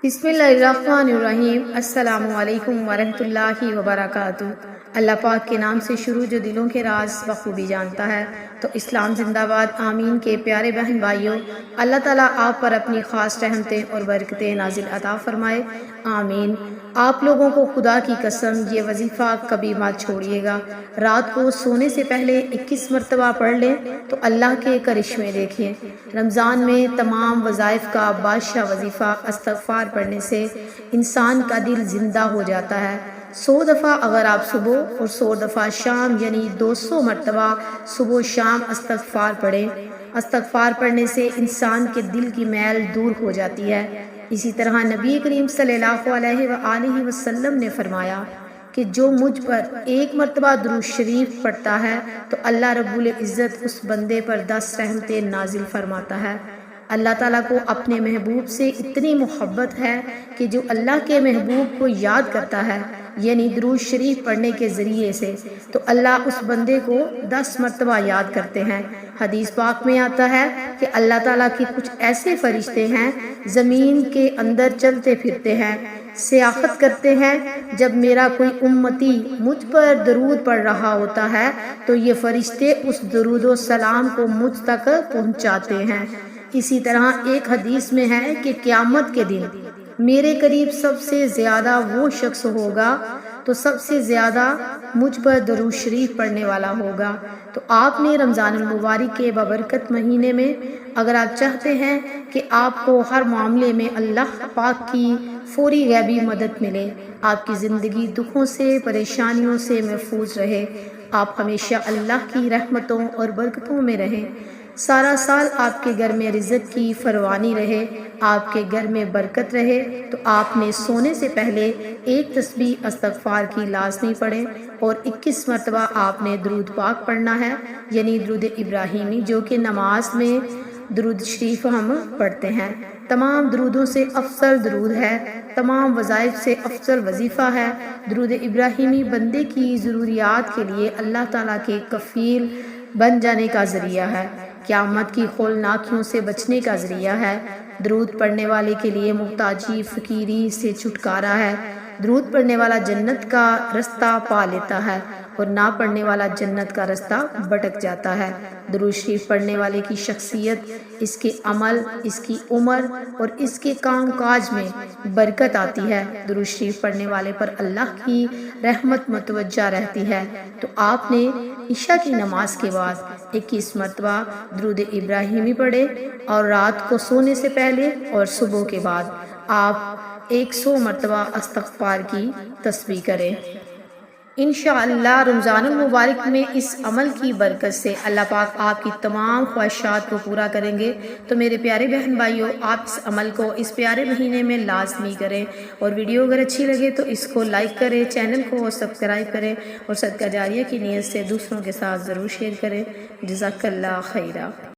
بسم اللہ الرحمن الرحیم۔ السلام علیکم ورحمۃ اللہ وبرکاتہ۔ اللہ پاک کے نام سے شروع جو دلوں کے راز بخوبی جانتا ہے۔ تو اسلام زندہ باد۔ آمین کے پیارے بہن بھائیوں، اللہ تعالیٰ آپ پر اپنی خاص رحمتیں اور برکتیں نازل عطا فرمائے، آمین۔ آپ لوگوں کو خدا کی قسم یہ وظیفہ کبھی مت چھوڑیے گا۔ رات کو سونے سے پہلے 21 مرتبہ پڑھ لیں تو اللہ کے کرشمے دیکھیں۔ رمضان میں تمام وظائف کا بادشاہ وظیفہ استغفار پڑھنے سے انسان کا دل زندہ ہو جاتا ہے۔ 100 دفعہ اگر آپ صبح اور 100 دفعہ شام یعنی 200 مرتبہ صبح و شام استغفار پڑھیں۔ استغفار پڑھنے سے انسان کے دل کی میل دور ہو جاتی ہے۔ اسی طرح نبی کریم صلی اللہ علیہ وآلہ وسلم نے فرمایا کہ جو مجھ پر 1 مرتبہ درود شریف پڑھتا ہے تو اللہ رب العزت اس بندے پر 10 رحمتیں نازل فرماتا ہے۔ اللہ تعالیٰ کو اپنے محبوب سے اتنی محبت ہے کہ جو اللہ کے محبوب کو یاد کرتا ہے یعنی درود شریف پڑھنے کے ذریعے سے تو اللہ اس بندے کو 10 مرتبہ یاد کرتے ہیں۔ حدیث پاک میں آتا ہے کہ اللہ تعالیٰ کے کچھ ایسے فرشتے ہیں زمین کے اندر چلتے پھرتے ہیں، سیاحت کرتے ہیں۔ جب میرا کوئی امتی مجھ پر درود پڑھ رہا ہوتا ہے تو یہ فرشتے اس درود و سلام کو مجھ تک پہنچاتے ہیں۔ اسی طرح ایک حدیث میں ہے کہ قیامت کے دن میرے قریب سب سے زیادہ وہ شخص ہوگا تو سب سے زیادہ مجھ پر درود شریف پڑھنے والا ہوگا۔ تو آپ نے رمضان المبارک کے بابرکت مہینے میں اگر آپ چاہتے ہیں کہ آپ کو ہر معاملے میں اللہ پاک کی فوری غیبی مدد ملے، آپ کی زندگی دکھوں سے پریشانیوں سے محفوظ رہے، آپ ہمیشہ اللہ کی رحمتوں اور برکتوں میں رہیں، سارا سال آپ کے گھر میں رزق کی فراوانی رہے، آپ کے گھر میں برکت رہے، تو آپ نے سونے سے پہلے 1 تسبیح استغفار کی لازمی پڑھیں اور 21 مرتبہ آپ نے درود پاک پڑھنا ہے یعنی درود ابراہیمی، جو کہ نماز میں درود شریف ہم پڑھتے ہیں۔ تمام درودوں سے افضل درود ہے، تمام وظائف سے افضل وظیفہ ہے۔ درود ابراہیمی بندے کی ضروریات کے لیے اللہ تعالیٰ کے کفیل بن جانے کا ذریعہ ہے، قیامت کی ہولناکیوں سے بچنے کا ذریعہ ہے۔ درود پڑھنے والے کے لیے محتاجی فقیری سے چھٹکارا ہے۔ درود پڑھنے والا جنت کا رستہ پا لیتا ہے اور نہ پڑھنے والا جنت کا رستہ بھٹک جاتا ہے۔ درود شریف پڑھنے والے کی شخصیت، اس کے عمل، اس کی عمر اور اس کے کام کاج میں برکت آتی ہے۔ درود شریف پڑھنے والے پر اللہ کی رحمت متوجہ رہتی ہے۔ تو آپ نے عشاء کی نماز کے بعد 21 مرتبہ درود ابراہیمی پڑھے اور رات کو سونے سے پہلے اور صبح کے بعد آپ 100 مرتبہ استغفار کی تسبیح کریں۔ انشاءاللہ رمضان المبارک میں اس عمل کی برکت سے اللہ پاک آپ کی تمام خواہشات کو پورا کریں گے۔ تو میرے پیارے بہن بھائیوں، آپ اس عمل کو اس پیارے مہینے میں لازمی کریں، اور ویڈیو اگر اچھی لگے تو اس کو لائک کریں، چینل کو سبسکرائب کریں اور صدقہ جاریہ کی نیت سے دوسروں کے ساتھ ضرور شیئر کریں۔ جزاک اللہ خیرہ۔